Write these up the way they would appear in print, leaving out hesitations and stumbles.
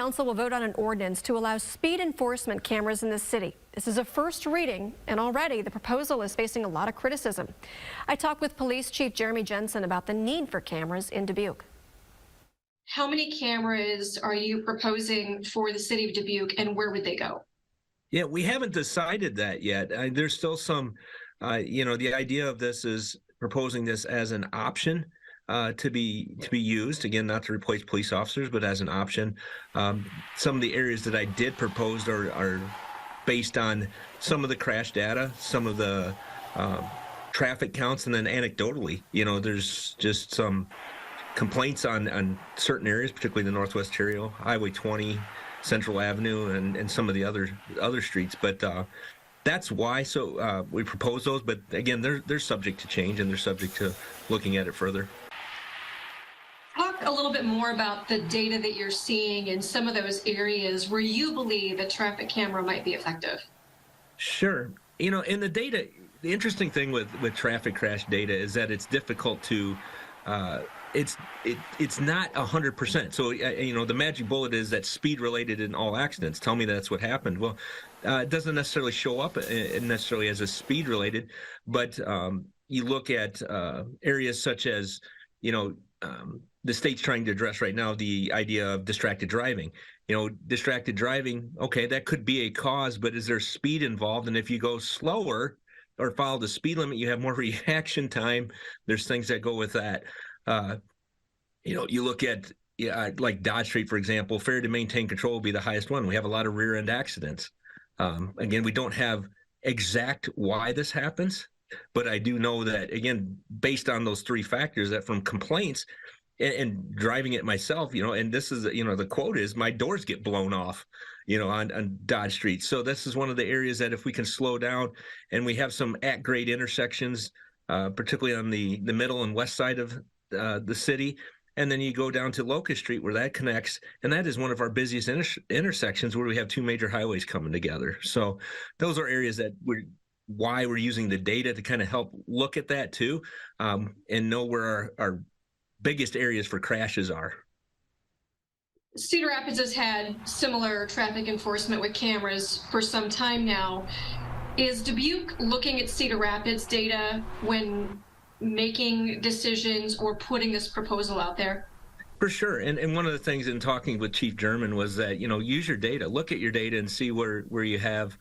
Council will vote on an ordinance to allow speed enforcement cameras in the city. This is a first reading, and already the proposal is facing a lot of criticism. I talked with Police Chief Jeremy Jensen about the need for cameras in Dubuque. How many cameras are you proposing for the city of Dubuque, and where would they go? Yeah, we haven't decided that yet. There's still some, the idea of this is proposing this as an option to be used, again, not to replace police officers, but as an option. Some of the areas that I did propose are based on some of the crash data, some of the traffic counts, and then anecdotally, there's just some complaints on certain areas, particularly the Northwest Ontario, Highway 20, Central Avenue, and some of the other streets. But that's why. So we propose those. But again, they're subject to change, and they're subject to looking at it further. Talk a little bit more about the data that you're seeing in some of those areas where you believe a traffic camera might be effective. Sure. In the data, the interesting thing with traffic crash data is that it's difficult to it's not 100%. So the magic bullet is that speed related in all accidents. Tell me that's what happened. Well, it doesn't necessarily show up necessarily as a speed related, but you look at areas such as the state's trying to address right now the idea of distracted driving. Distracted driving, okay, that could be a cause, but is there speed involved? And if you go slower or follow the speed limit, you have more reaction time. There's things that go with that. You look at like Dodge Street, for example, failure to maintain control will be the highest one. We have a lot of rear end accidents. Again, we don't have exact why this happens, but I do know that, again, based on those three factors, that from complaints and driving it myself, and this is, the quote is, my doors get blown off, on Dodge Street. So this is one of the areas that if we can slow down, and we have some at-grade intersections, particularly on the middle and west side of the city. And then you go down to Locust Street where that connects, and that is one of our busiest intersections where we have two major highways coming together. So those are areas that why we're using the data to kind of help look at that too, and know where our biggest areas for crashes are. Cedar Rapids has had similar traffic enforcement with cameras for some time now. Is Dubuque looking at Cedar Rapids data when making decisions or putting this proposal out there? For sure. And one of the things in talking with Chief German was that, use your data, look at your data and see where you have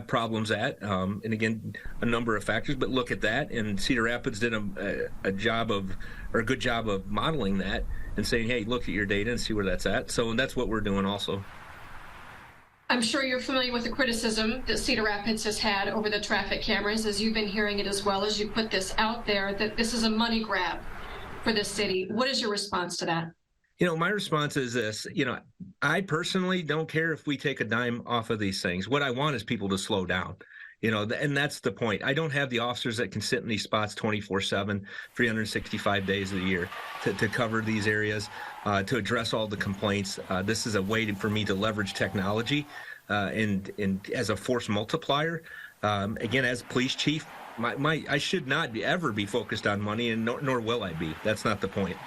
problems at. And again, a number of factors, but look at that. And Cedar Rapids did a good job of modeling that and saying, hey, look at your data and see where that's at. So that's what we're doing also. I'm sure you're familiar with the criticism that Cedar Rapids has had over the traffic cameras, as you've been hearing it as well as you put this out there, that this is a money grab for the city. What is your response to that? My response is this. I personally don't care if we take a dime off of these things. What I want is people to slow down. And that's the point. I don't have the officers that can sit in these spots 24/7, 365 days of the year to cover these areas, to address all the complaints. This is a way for me to leverage technology and as a force multiplier. Again, as police chief, I should not ever be focused on money, and nor will I be. That's not the point.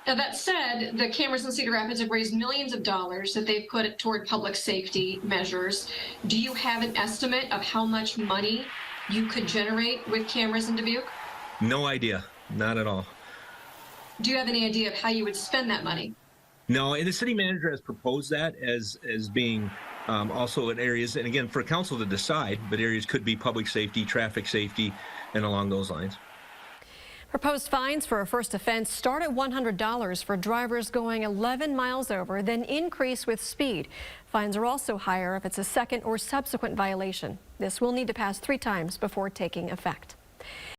Now, that said, the cameras in Cedar Rapids have raised millions of dollars that they've put toward public safety measures. Do you have an estimate of how much money you could generate with cameras in Dubuque? No idea. Not at all. Do you have any idea of how you would spend that money? No, and the city manager has proposed that as being also in areas, and again, for council to decide, but areas could be public safety, traffic safety, and along those lines. Proposed fines for a first offense start at $100 for drivers going 11 miles over, then increase with speed. Fines are also higher if it's a second or subsequent violation. This will need to pass 3 times before taking effect.